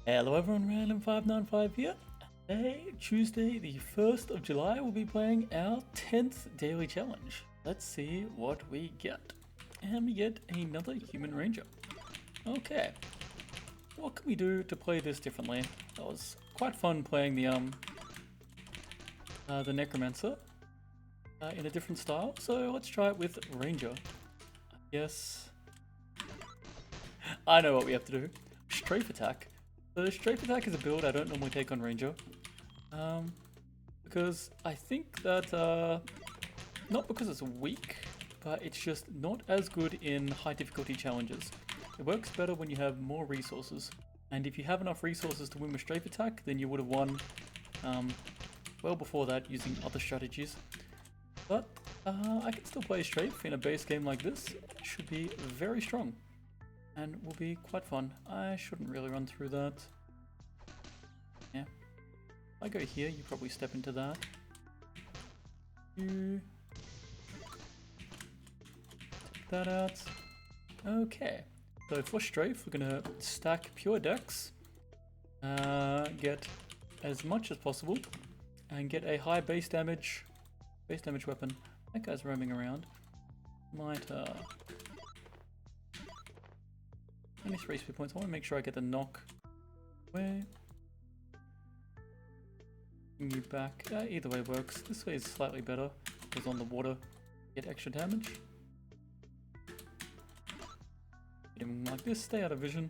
Hello everyone, Random595 here. Today, Tuesday, the 1st of July, we'll be playing our 10th daily challenge. Let's see what we get. And we get another human ranger. Okay. What can we do to play this differently? That was quite fun playing the necromancer in a different style. So let's try it with ranger. Yes. I know what we have to do. Strafe attack. The strafe attack is a build I don't normally take on ranger. Because I think that, not because it's weak, but it's just not as good in high difficulty challenges. It works better when you have more resources. And if you have enough resources to win with strafe attack, then you would have won well before that using other strategies. But I can still play strafe in a base game like this. It should be very strong. And will be quite fun. I shouldn't really run through that. Yeah. If I go here, you probably step into that. You take that out. Okay. So for strafe, we're gonna stack pure dex, get as much as possible, and get a high base damage weapon. That guy's roaming around. Might only 3 speed points. I want to make sure I get the knock. Where? Bring you back. Either way works. This way is slightly better because on the water get extra damage. Hit him like this. Stay out of vision.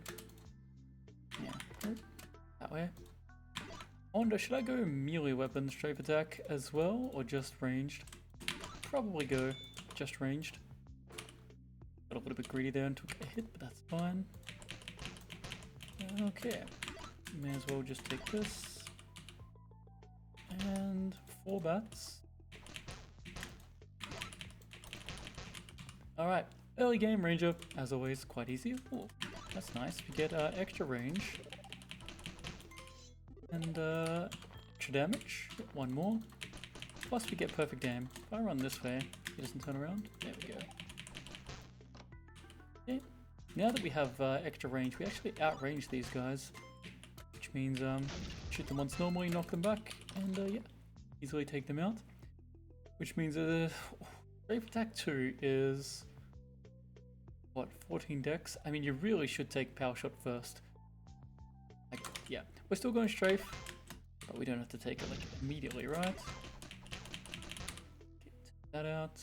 Yeah. Oh, that way. I wonder, should I go melee weapon strafe attack as well or just ranged? Probably go just ranged. Got a little bit greedy there and took a hit, but that's fine. Okay, may as well just take this. And 4 bats. Alright, early game ranger, as always, quite easy. Ooh, that's nice. We get extra range. And extra damage. Get 1 more. Plus we get perfect aim. If I run this way, he doesn't turn around. There we go. Okay. Now that we have extra range, we actually outrange these guys, which means shoot them once normally, knock them back, and yeah, easily take them out. Which means strafe attack 2 is what, 14 dex? I mean, you really should take power shot first. Like, yeah, we're still going strafe, but we don't have to take it like immediately, right? Get that out.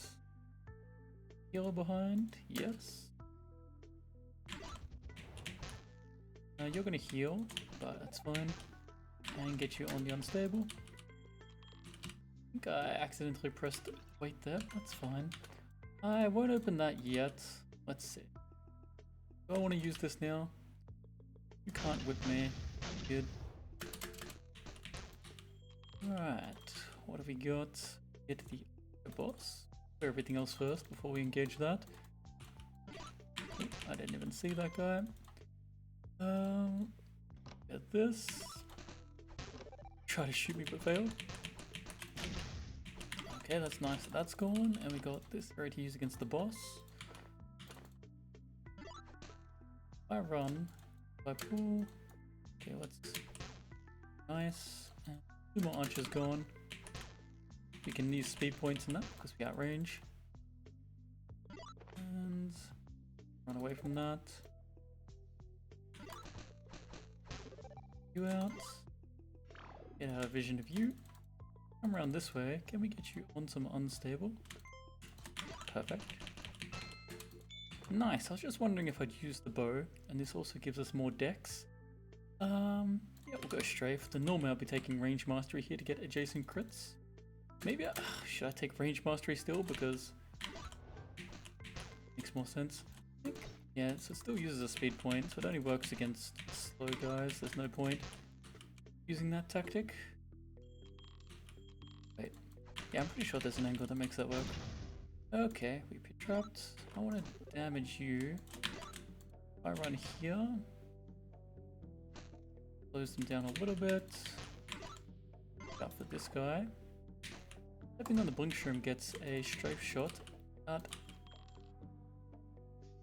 Healer behind, yes. You're gonna heal, but that's fine. And get you on the unstable. I think I accidentally pressed wait there, that's fine. I won't open that yet. Let's see. Do I want to use this now? You can't whip me. Good. Alright, what have we got? Get the boss. Do everything else first before we engage that. Oh, I didn't even see that guy. Get this. Try to shoot me but failed. Okay, that's nice that that's gone. And we got this ready to use against the boss. If I run, if I pull. Okay, let's. Nice. And 2 more archers gone. We can use speed points in that because we got range. And run away from that. You out. Get out of vision of you. Come around this way. Can we get you on some unstable? Perfect. Nice. I was just wondering if I'd use the bow, and this also gives us more dex. Yeah, we'll go strafe. The normally I'll be taking range mastery here to get adjacent crits. Maybe should I take range mastery still because makes more sense. I think, yeah, so it still uses a speed point, so it only works against slow guys. There's no point using that tactic. Wait, yeah, I'm pretty sure there's an angle that makes that work. Okay, we pit trapped. I want to damage you. If I run here, close them down a little bit. Out for this guy. Stepping on the blink shroom gets a strafe shot. That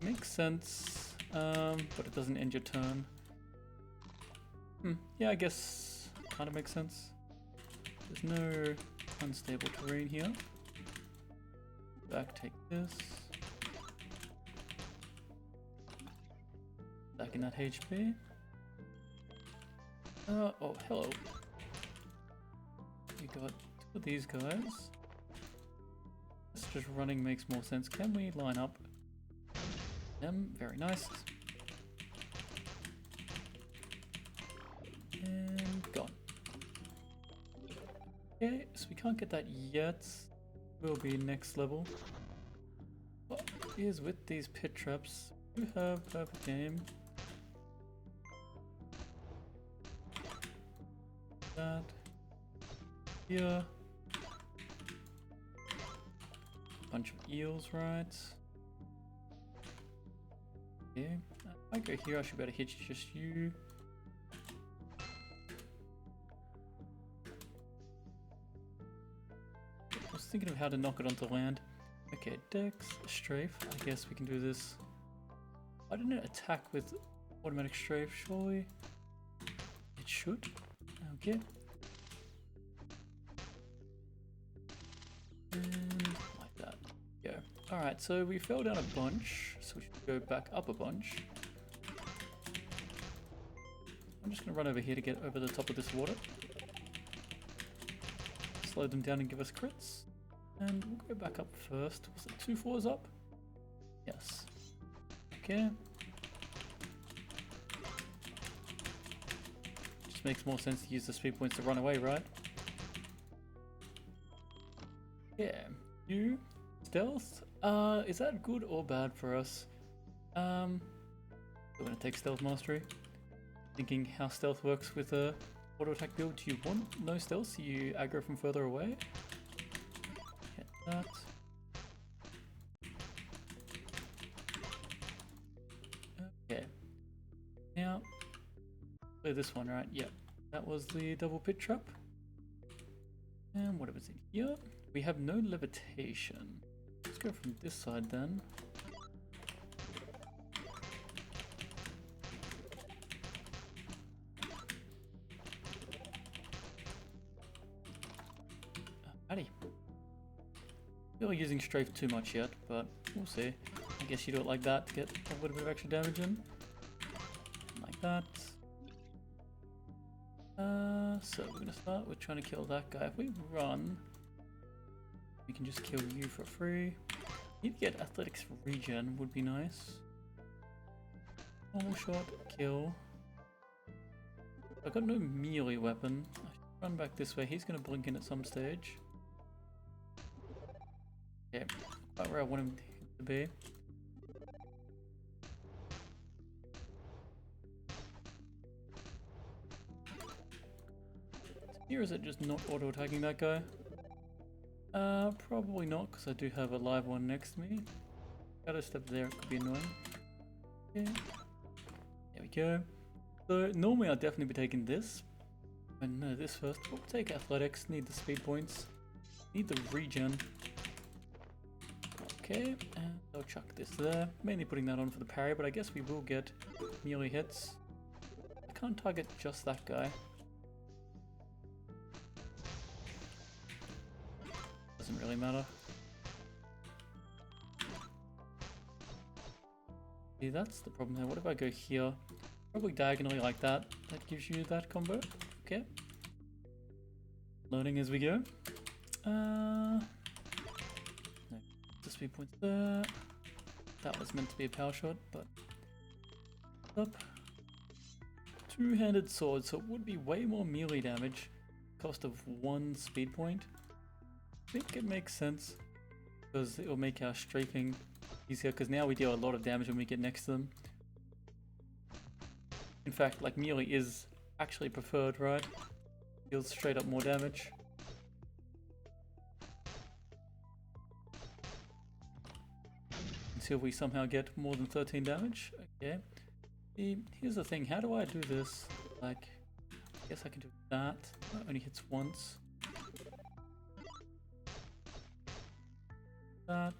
makes sense, but it doesn't end your turn. Yeah, I guess kind of makes sense. There's no unstable terrain here. Back, take this. Back in that HP. Oh, hello. We got two of these guys. Just running makes more sense. Can we line up them? Very nice. And gone. Okay, so we can't get that yet. Will be next level. What is with these pit traps? You have perfect game. That. Here. Bunch of eels, right? Yeah. If I go here, I should be able to hit just you. I was thinking of how to knock it onto land. Okay, Dex, Strafe. I guess we can do this. I didn't attack with automatic Strafe, surely. It should. Okay. And like that. Go. Alright, so we fell down a bunch, so we should go back up a bunch. I'm just going to run over here to get over the top of this water. Slow them down and give us crits. And we'll go back up first. Was it 2 floors up? Yes. Okay. Just makes more sense to use the speed points to run away, right? Yeah. You stealth? Is that good or bad for us? We're gonna take stealth mastery. Thinking how stealth works with a auto attack build. Do you want no stealth so you aggro from further away? Hit that. Okay. Now, play this one, right? Yep. That was the double pit trap. And what was in here? We have no levitation. Let's go from this side then. Alrighty. Not using strafe too much yet, but we'll see. I guess you do it like that to get a little bit of extra damage in. Like that. So we're gonna start with trying to kill that guy. If we run, we can just kill you for free. Need to get athletics regen would be nice. Normal shot, kill. I've got no melee weapon. I should run back this way. He's gonna blink in at some stage. Yeah, about where I want him to be. Here is it just not auto-attacking that guy? Probably not, because I do have a live one next to me. Gotta step there, it could be annoying. Okay. There we go. So normally I'd definitely be taking this. But no, this first. We'll take athletics, need the speed points. Need the regen. Okay, and I'll chuck this there. Mainly putting that on for the parry, but I guess we will get melee hits. I can't target just that guy. Doesn't really matter. See, that's the problem there. What if I go here? Probably diagonally like that. That gives you that combo. Okay. Learning as we go. No. The speed points there. That was meant to be a power shot, but up. Two-handed sword, so it would be way more melee damage. Cost of 1 speed point. I think it makes sense because it will make our strafing easier, because now we deal a lot of damage when we get next to them. In fact, like, melee is actually preferred, right? Deals straight up more damage. Let's see if we somehow get more than 13 damage. Okay. Here's the thing, how do I do this? Like, I guess I can do that. It only hits once. That.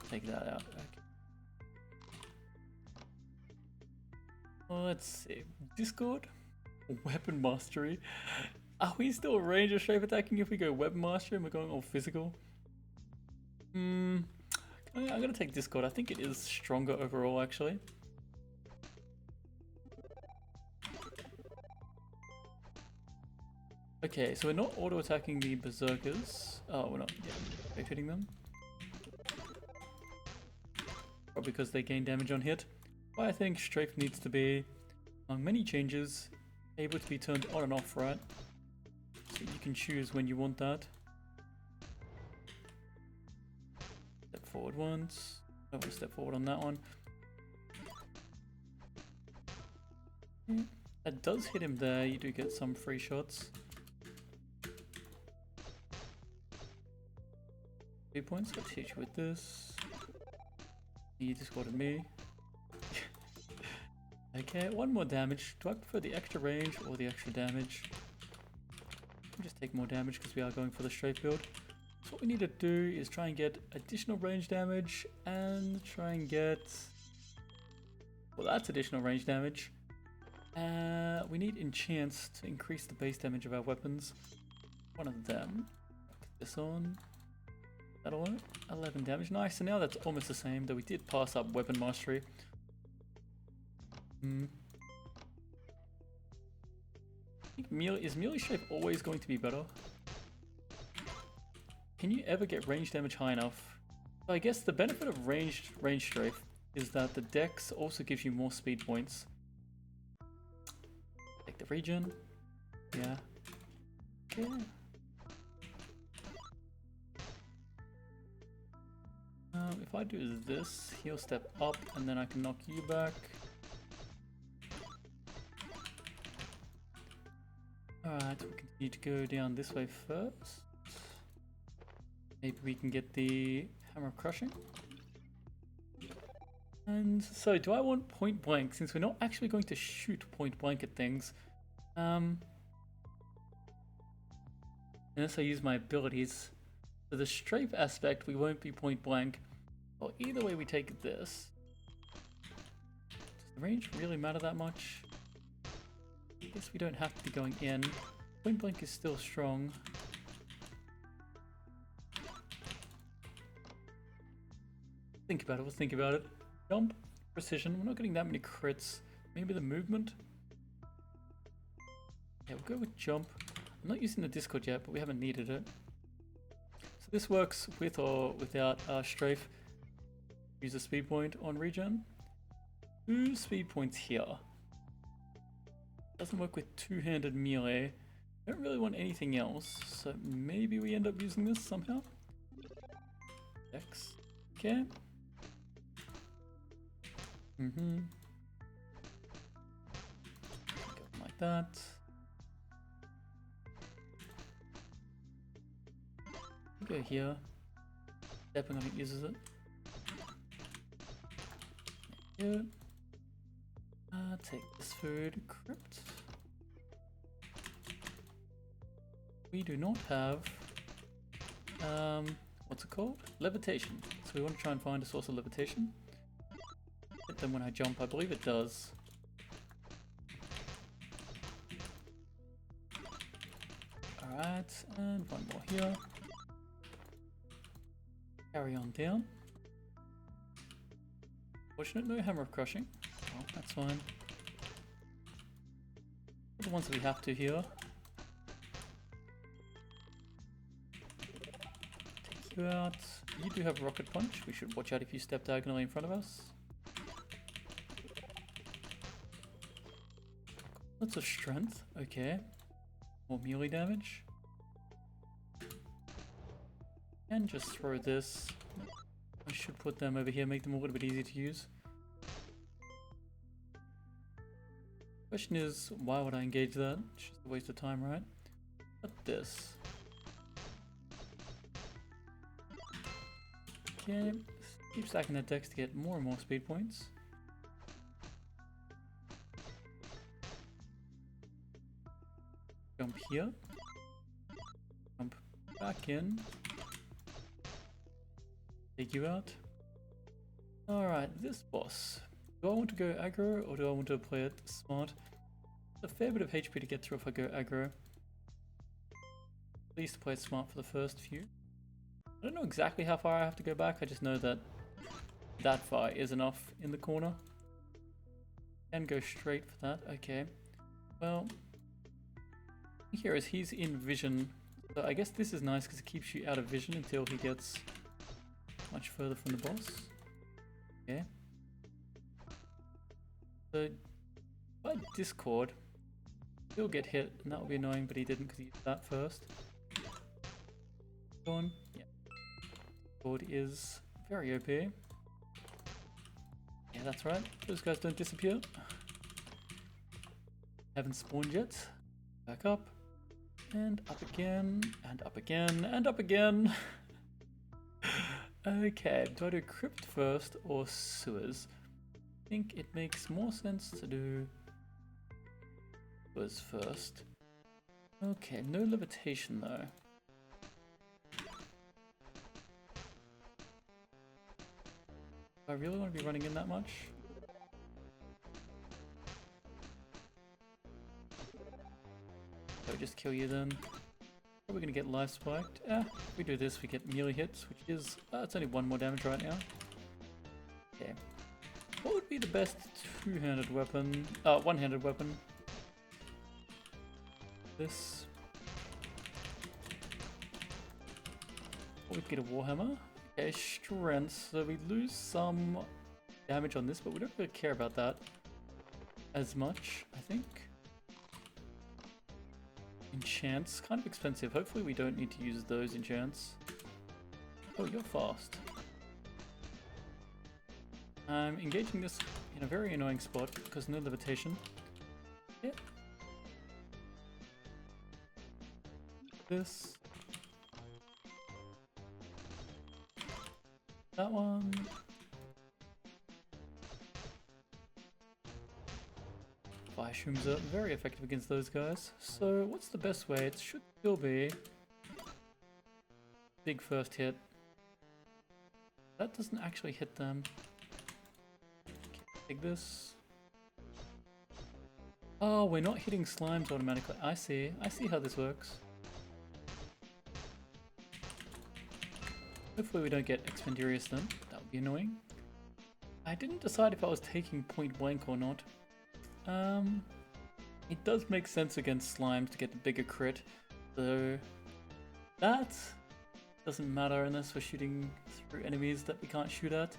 Take that out. Okay. Let's see. Discord? Weapon mastery? Are we still range or strafe attacking if we go weapon mastery and we're going all physical? I'm gonna take Discord. I think it is stronger overall actually. Okay, so we're not auto-attacking the berserkers. Oh, we're not, yeah, hitting them. Probably because they gain damage on hit. But I think strafe needs to be, among many changes, able to be turned on and off, right? So you can choose when you want that. Step forward once. I don't want to step forward on that one. That does hit him there, you do get some free shots. 3 points, let's hit you with this. You discorded me. Okay, one more damage. Do I prefer the extra range or the extra damage? I'll just take more damage because we are going for the strafe build. So what we need to do is try and get additional range damage and try and get... Well, that's additional range damage. We need enchants to increase the base damage of our weapons. One of them. Put this on. That'll work. 11 damage. Nice. So now that's almost the same, though we did pass up weapon mastery. Is melee strafe always going to be better? Can you ever get range damage high enough? So I guess the benefit of range strafe is that the dex also gives you more speed points. Take the regen. Yeah. Okay. If I do this, he'll step up and then I can knock you back. Alright, we'll continue to go down this way first. Maybe we can get the hammer of crushing. And so, do I want point blank, since we're not actually going to shoot point blank at things? Unless I use my abilities. So the strafe aspect, we won't be point blank. Well, either way we take this. Does the range really matter that much? I guess we don't have to be going in. Point blank is still strong. Think about it, let's think about it. Jump, precision, we're not getting that many crits. Maybe the movement? Yeah, we'll go with jump. I'm not using the Discord yet, but we haven't needed it. So this works with or without strafe. Use a speed point on regen. 2 speed points here. Doesn't work with two-handed melee. Don't really want anything else, so maybe we end up using this somehow. X. Okay. Go like that. Go here. Stepping on it uses it. Here. Take this food. Crypt. We do not have what's it called? Levitation. So we want to try and find a source of levitation. Hit them when I jump. I believe it does. Alright, and one more here. Carry on down. Fortunate, no hammer of crushing. Oh, that's fine. The ones that we have to here. Take you out. You do have rocket punch. We should watch out if you step diagonally in front of us. Lots of strength. Okay. More melee damage. And just throw this. I should put them over here, make them a little bit easier to use. Question is, why would I engage that? It's just a waste of time, right? But this. Okay, keep stacking that dex to get more and more speed points. Jump here. Jump back in. Take you out. Alright, this boss. Do I want to go aggro or do I want to play it smart? It's a fair bit of HP to get through if I go aggro. At least play it smart for the first few. I don't know exactly how far I have to go back, I just know that that far is enough in the corner. And go straight for that, okay. Well, here is he's in vision. So I guess this is nice because it keeps you out of vision until he gets much further from the boss. Okay. So, by Discord, he'll get hit, and that will be annoying, but he didn't because he used that first. Go on. Yeah. Discord is very OP. Yeah, that's right. Those guys don't disappear. Haven't spawned yet. Back up. And up again. And up again. And up again. Okay, do I do crypt first or sewers? I think it makes more sense to do sewers first. Okay, no levitation though. Do I really want to be running in that much? I'll just kill you then. Probably gonna get life spiked. If we do this, we get melee hits, which is it's only 1 more damage right now. Okay. What would be the best two-handed weapon? One-handed weapon. This. Or we'd get a warhammer. Okay, strength. So we lose some damage on this, but we don't really care about that as much, I think. Enchants, kind of expensive. Hopefully we don't need to use those enchants. Oh, you're fast. I'm engaging this in a very annoying spot because no levitation. Yeah. This. That one. Fire shrooms are very effective against those guys. So what's the best way? It should still be big first hit. That doesn't actually hit them. Take this. Oh, we're not hitting slimes automatically. I see how this works. Hopefully we don't get Expendurious then. That would be annoying. I didn't decide if I was taking point blank or not. It does make sense against slimes to get the bigger crit, so that doesn't matter unless we're shooting through enemies that we can't shoot at.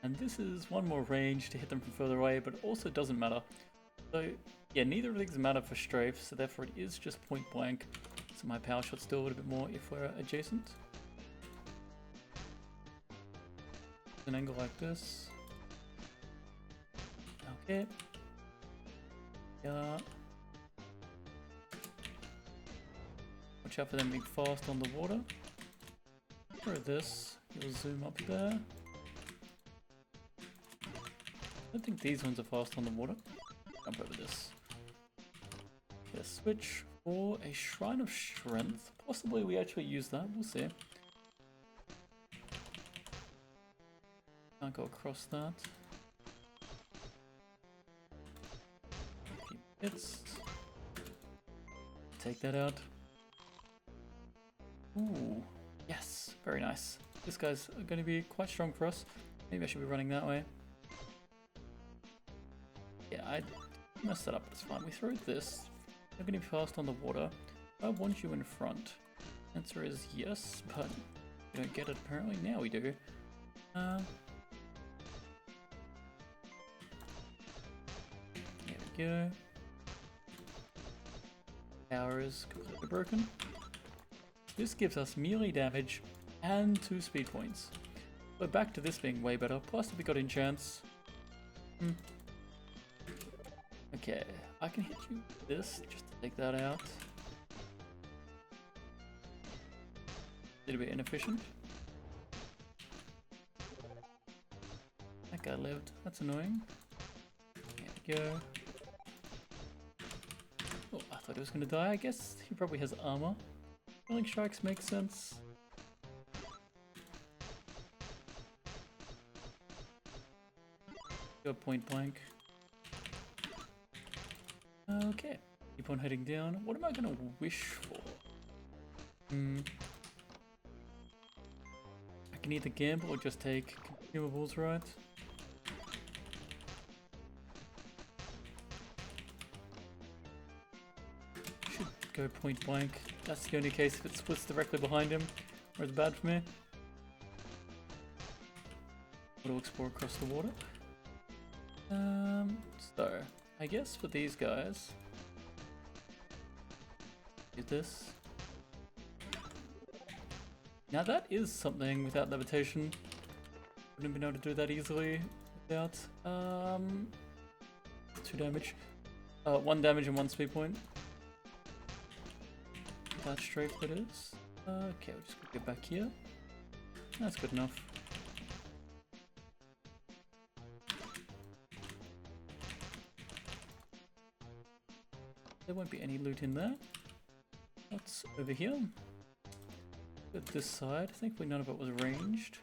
And this is one more range to hit them from further away, but it also doesn't matter. So yeah, neither of these matter for strafe, so therefore it is just point blank. So my power shot's still a little bit more if we're adjacent. An angle like this. Okay. Yeah. Watch out for them being fast on the water. Throw this. You'll zoom up there. I don't think these ones are fast on the water. Jump over this. Okay, switch for a Shrine of Strength. Possibly we actually use that. We'll see. Can't go across that. Hits. Take that out. Ooh, yes, very nice. This guy's going to be quite strong for us. Maybe I should be running that way. Yeah, I messed that up. It's fine. We throw this. You're going to be fast on the water. I want you in front. Answer is yes, but we don't get it apparently. Now we do. There we go. Power is completely broken. This gives us melee damage and 2 speed points. So back to this being way better. Plus if we got enchants. Okay, I can hit you with this just to take that out. A little bit inefficient. That guy lived. That's annoying. There we go. Oh, I thought he was going to die. I guess he probably has armor. Killing strikes make sense. Go point blank. Okay. Keep on heading down. What am I gonna wish for? I can either gamble or just take consumables, right? Should go point blank. That's the only case if it splits directly behind him, or it's bad for me. Auto explore across the water. So I guess for these guys, do this. Now that is something without levitation. Wouldn't have been able to do that easily without 2 damage. 1 damage and 1 speed point. That strafe that is. Okay, we'll just get back here. That's good enough. There won't be any loot in there. What's over here? At this side, thankfully none of it was ranged.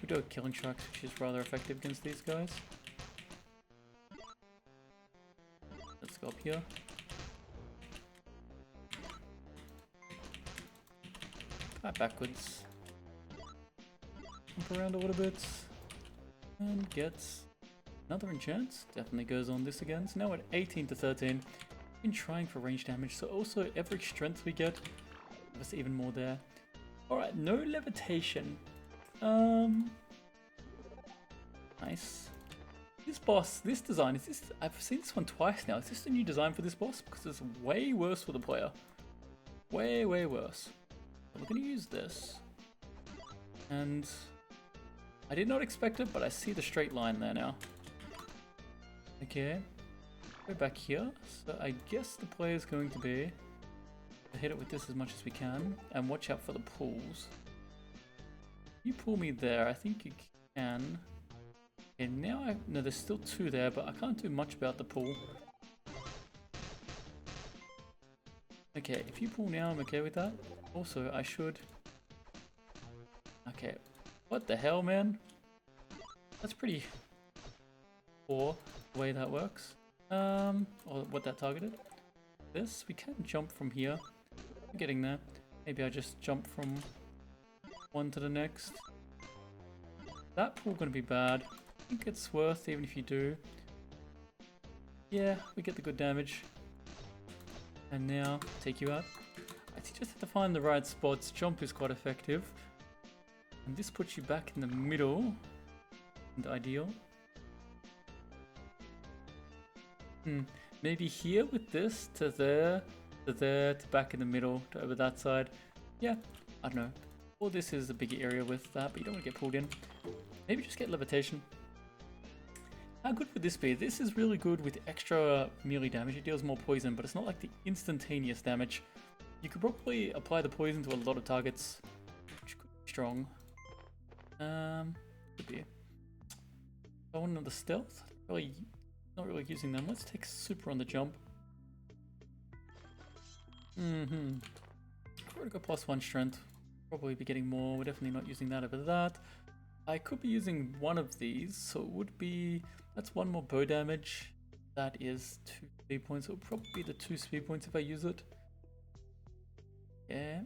We do have killing tracks, which is rather effective against these guys. Let's go up here. Backwards. Jump around a little bit. And get another enchant. Definitely goes on this again. So now we're at 18 to 13. Been trying for range damage, so also every strength we get, there's even more there. Alright, no levitation. Nice. This boss, this design, is this, I've seen this one twice now. Is this a new design for this boss? Because it's way worse for the player. Way, way worse. So we're going to use this. And I did not expect it, but I see the straight line there now. Okay. Go back here, so I guess the play is going to be to hit it with this as much as we can, and watch out for the pulls. You pull me there, I think you can. Okay, now no, there's still 2 there, but I can't do much about the pull. Okay, if you pull now, I'm okay with that. Also, I should... Okay, what the hell, man? That's pretty poor the way that works. Or what that targeted. This, we can jump from here. I'm getting there. Maybe I just jump from one to the next. That pool gonna be bad. I think it's worth even if you do. Yeah, we get the good damage. And now, take you out. I just have to find the right spots. Jump is quite effective. And this puts you back in the middle. And ideal. Maybe here with this, to there, to there, to back in the middle, to over that side. Yeah, I don't know. All this is a big area with that, but you don't want to get pulled in. Maybe just get levitation. How good would this be? This is really good with extra melee damage. It deals more poison, but it's not like the instantaneous damage. You could probably apply the poison to a lot of targets, which could be strong. Could be. I want another stealth. Really. Not really using them. Let's take super on the jump. I've already got +1 strength. Probably be getting more. We're definitely not using that over that. I could be using one of these, so it would be... That's 1 more bow damage. That is 2 speed points. It would probably be the 2 speed points if I use it. Yeah.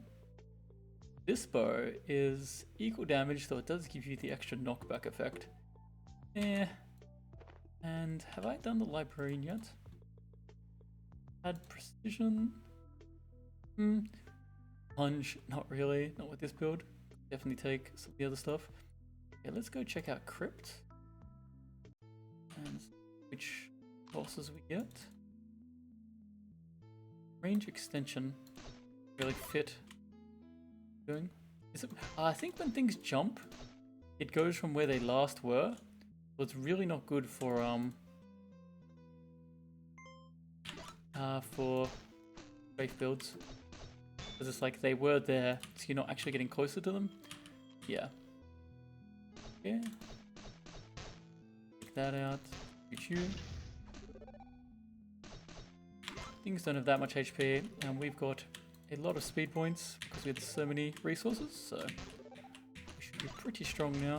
This bow is equal damage, though it does give you the extra knockback effect. Eh. And have I done the librarian yet? Add precision? Plunge, not really, not with this build. Definitely take some of the other stuff. Okay, let's go check out Crypt. And which bosses we get. Range extension. Really fit. Doing? Is it? I think when things jump, it goes from where they last were. So it's really not good for strafe builds. Because it's like they were there, so you're not actually getting closer to them. Yeah. Yeah. Take that out. Shoot you. Things don't have that much HP, and we've got a lot of speed points because we had so many resources, so we should be pretty strong now.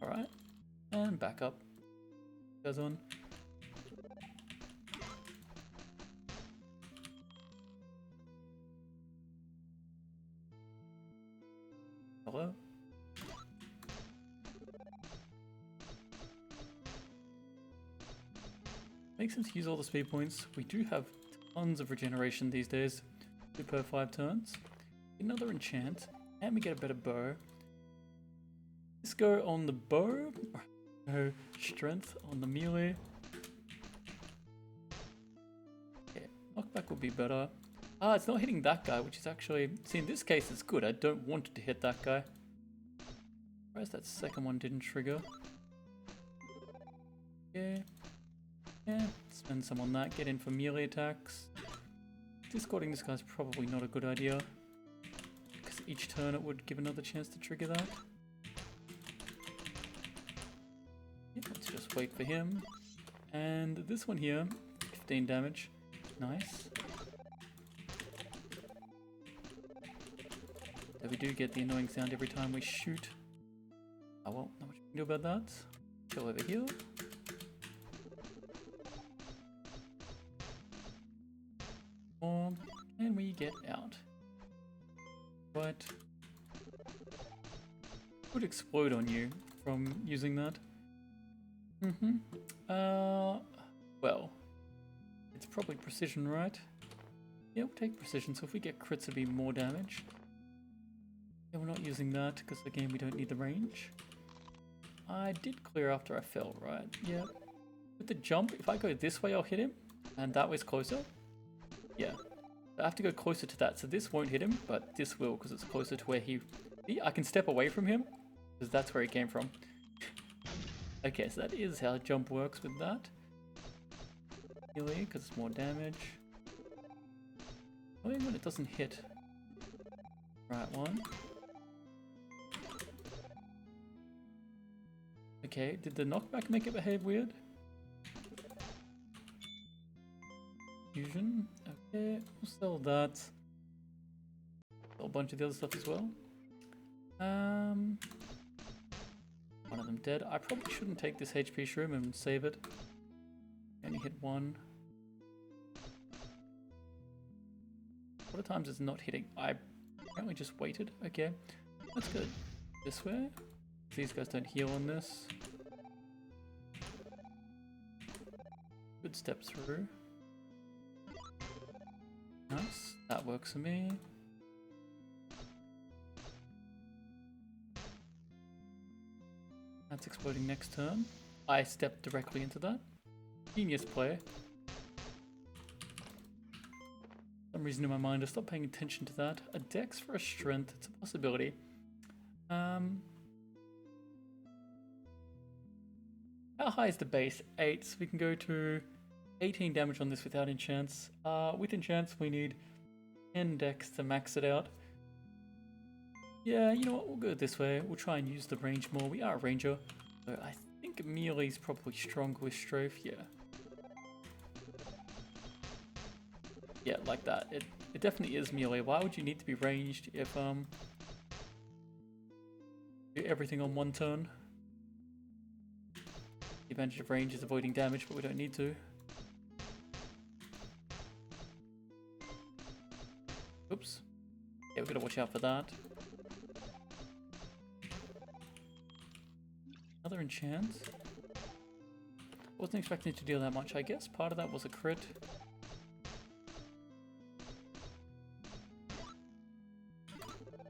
Alright. And back up. Goes on. Hello? Makes sense to use all the speed points. We do have tons of regeneration these days. 2 per 5 turns. Another enchant. And we get a better bow. Let's go on the bow. No strength on the melee. Okay, knockback would be better. Ah, it's not hitting that guy, which is actually... See, in this case it's good. I don't want it to hit that guy. Whereas that second one didn't trigger. Okay. Yeah, spend some on that, get in for melee attacks. Discarding this guy's probably not a good idea, because each turn it would give another chance to trigger that. Yeah, let's just wait for him. And this one here, 15 damage. Nice. So we do get the annoying sound every time we shoot. Oh well, not much we can do about that. Go over here. And we get out. But would explode on you from using that. Well, it's probably precision, right? Yeah, we'll take precision, so if we get crits it'll be more damage. Yeah, we're not using that because again we don't need the range. I did clear after I fell, right? Yeah. With the jump, if I go this way I'll hit him, and that way's closer. Yeah. I have to go closer to that, so this won't hit him, but this will because it's closer to where he... See, I can step away from him because that's where he came from. Okay, so that is how jump works with that. Melee, because it's more damage. Only when it doesn't hit. Right one. Okay, did the knockback make it behave weird? Fusion. Okay, we'll sell that. Sell a bunch of the other stuff as well. One of them dead. I probably shouldn't take this HP shroom and save it. Only hit one. What are times it's not hitting? I apparently just waited. Okay, let's go this way. These guys don't heal on this. Good step through. Nice, that works for me. That's exploding next turn. I stepped directly into that. Genius play. For some reason in my mind I stopped paying attention to that. A dex for a strength, it's a possibility. How high is the base? 8, so we can go to 18 damage on this without enchants. With enchants we need 10 dex to max it out. Yeah, you know what, we'll go this way. We'll try and use the range more. We are a ranger, so I think melee's probably stronger with strafe, yeah. Yeah, like that. It definitely is melee. Why would you need to be ranged if do everything on one turn? The advantage of range is avoiding damage, but we don't need to. Oops. Yeah, we've got to watch out for that. Another enchant. Wasn't expecting it to deal that much, I guess. Part of that was a crit.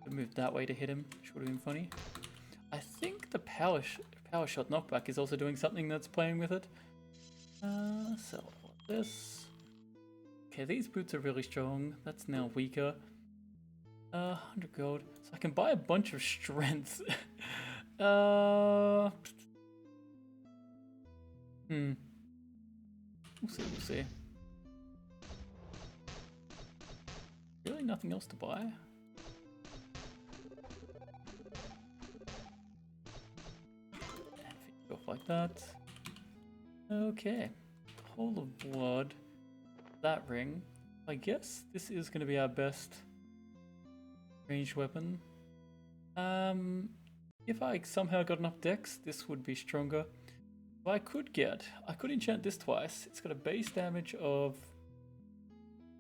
Moved that way to hit him, which would have been funny. I think the power shot knockback is also doing something that's playing with it. So this. Okay, these boots are really strong. That's now weaker. 100 gold. So I can buy a bunch of strength. We'll see. Really nothing else to buy? Off like that. Okay. Hole of Blood. That ring. I guess this is going to be our best ranged weapon. If I somehow got enough dex, this would be stronger. But I could enchant this twice. It's got a base damage of,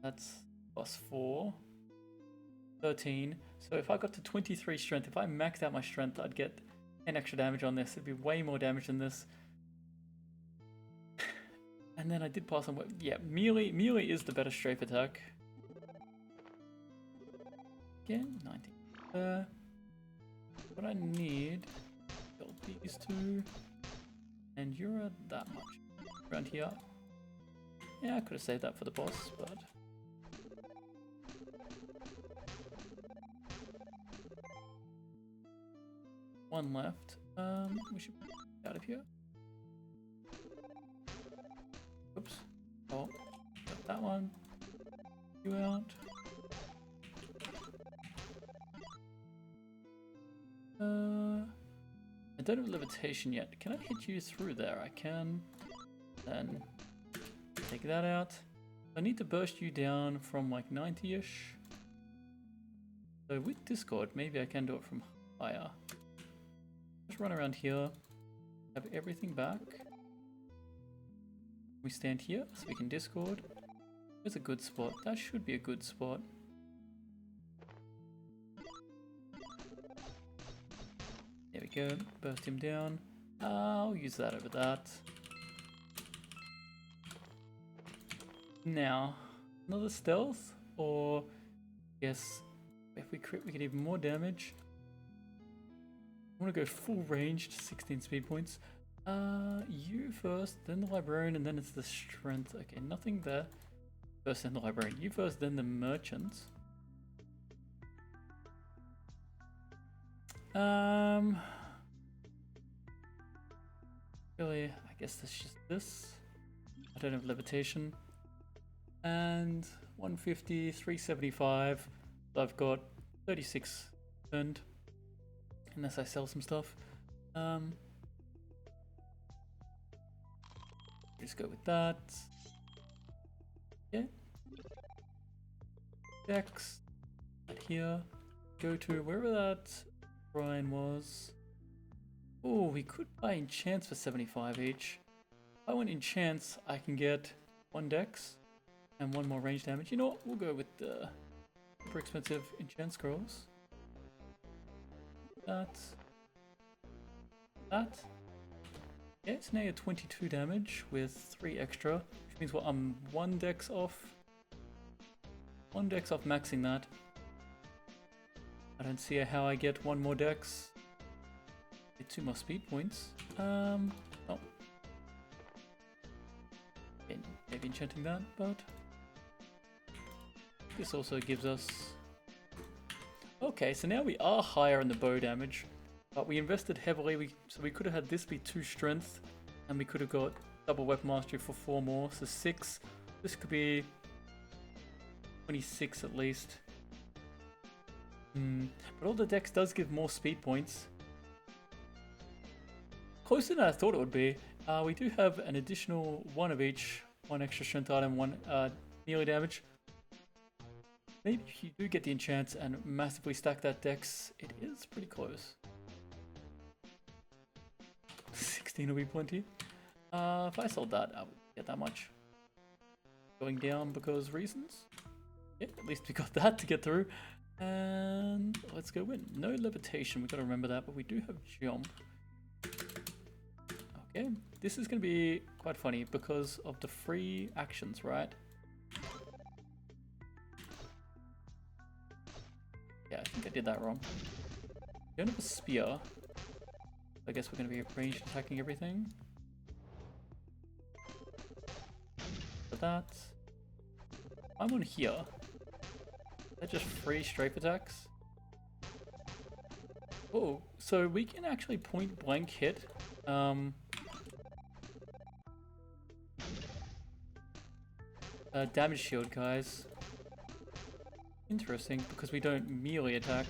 that's +4, 13. So if I got to 23 strength, if I maxed out my strength, I'd get 10 extra damage on this. It'd be way more damage than this. And then I did pass on, yeah, melee is the better strafe attack. Again, 19. What I need, build these two, and you're at that much around here. Yeah, I could have saved that for the boss, but one left. We should get out of here. Oops. Oh, got that one. You out. I don't have levitation yet. Can I hit you through there? I can. Then take that out. I need to burst you down from like 90-ish. So with Discord, maybe I can do it from higher. Just run around here. Have everything back. We stand here so we can Discord. There's a good spot. That should be a good spot. There we go. Burst him down. I'll use that over that. Now, another stealth, or yes, if we crit, we get even more damage. I want to go full ranged, 16 speed points. You first, then the librarian, and then it's the strength. Okay, nothing there. First, then the librarian. You first, then the merchant. Really, I guess that's just this. I don't have levitation. And 150, 375. So I've got 36 earned. Unless I sell some stuff. Just go with that. Yeah. Dex. Right here. Go to wherever that shrine was. Oh, we could buy enchants for 75 each. If I want enchants, I can get 1 dex and 1 more range damage. You know what? We'll go with the super expensive enchant scrolls. That. Yeah, it's now 22 damage with 3 extra, which means, well, I'm 1 dex off. 1 dex off maxing that. I don't see how I get 1 more dex. Get 2 more speed points. Oh. Maybe enchanting that, but this also gives us. Okay, so now we are higher in the bow damage. But we invested heavily, so we could have had this be 2 strength, and we could have got double weapon mastery for 4 more, so 6. This could be 26 at least. But all the dex does give more speed points. Closer than I thought it would be. We do have an additional 1 of each, 1 extra strength item, 1 melee damage. Maybe if you do get the enchants and massively stack that dex, it is pretty close. 16 will be plenty. If I sold that, I would get that much. Going down because reasons. Yeah, at least we got that to get through. And let's go win. No levitation, we gotta remember that, but we do have jump. Okay, this is gonna be quite funny because of the free actions, right? Yeah, I think I did that wrong. We don't have a spear. I guess we're going to be ranged attacking everything. For that. I'm on here. They're just free strafe attacks. Oh, so we can actually point blank hit. Damage shield, guys. Interesting, because we don't melee attack.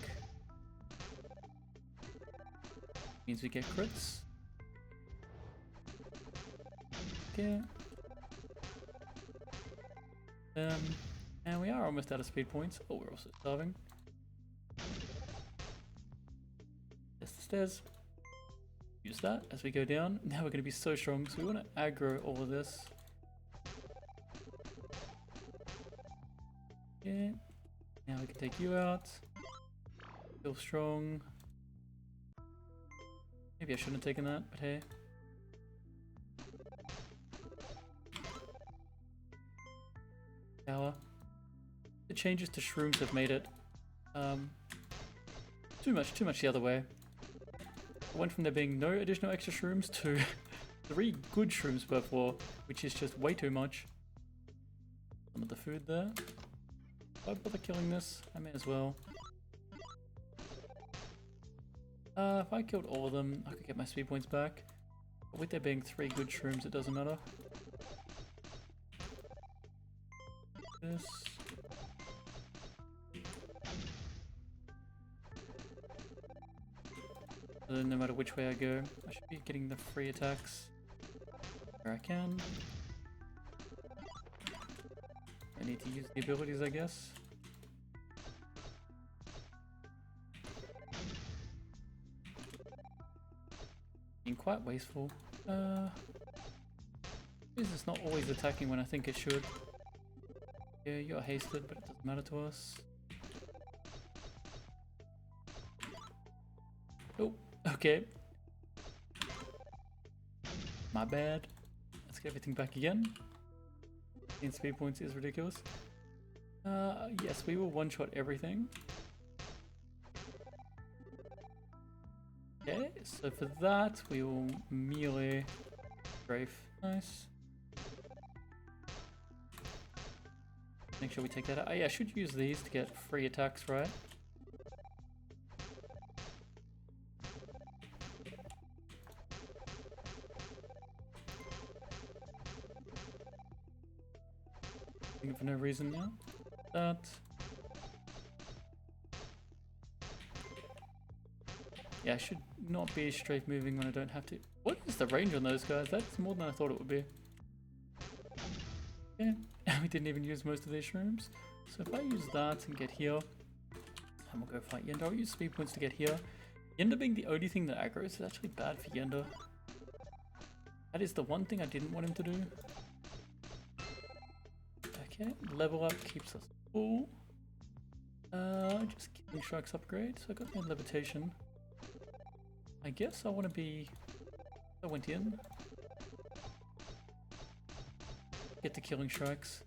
Means we get crits. Okay. And we are almost out of speed points. Oh, we're also starving. That's the stairs. Use that as we go down. Now we're going to be so strong, so we want to aggro all of this. Yeah. Now we can take you out. Feel strong. Maybe I shouldn't have taken that, but hey. Tower. The changes to shrooms have made it too much the other way. I went from there being no additional extra shrooms to 3 good shrooms per floor, which is just way too much. Some of the food there. If I bother killing this, I may as well. If I killed all of them, I could get my speed points back. But with there being 3 good shrooms, it doesn't matter. This. So then no matter which way I go, I should be getting the free attacks where I can. I need to use the abilities, I guess. Being quite wasteful. Is this not always attacking when I think it should? Yeah, you're hasted, but it doesn't matter to us. Oh, okay. My bad. Let's get everything back again. In speed points is ridiculous. Yes, we will one-shot everything. Okay, so for that, we will melee strafe. Nice. Make sure we take that out. Oh yeah, I should use these to get free attacks, right? For no reason now. That. Yeah, I should not be strafe moving when I don't have to. What is the range on those guys? That's more than I thought it would be. Yeah, we didn't even use most of these shrooms. So if I use that and get here, and we'll go fight Yenda. I'll use speed points to get here. Yenda being the only thing that aggroes is actually bad for Yenda. That is the one thing I didn't want him to do. Okay, level up keeps us full. Just killing strikes upgrade. So I got my levitation. I guess I want to be. I went in. Get the killing strikes.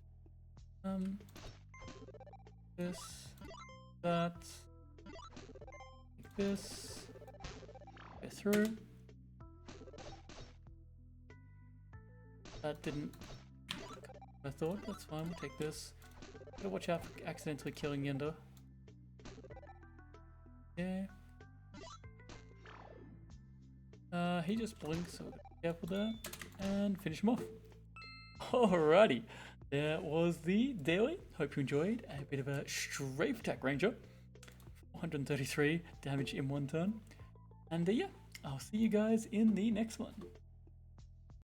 This, that, like this. Go through. That didn't. I thought that's fine. We'll take this. Gotta watch out for accidentally killing Yenda. Yeah. He just blinks, so be careful there. And finish him off. Alrighty. There was the daily. Hope you enjoyed. A bit of a strafe attack ranger. 433 damage in 1 turn. And yeah, I'll see you guys in the next one.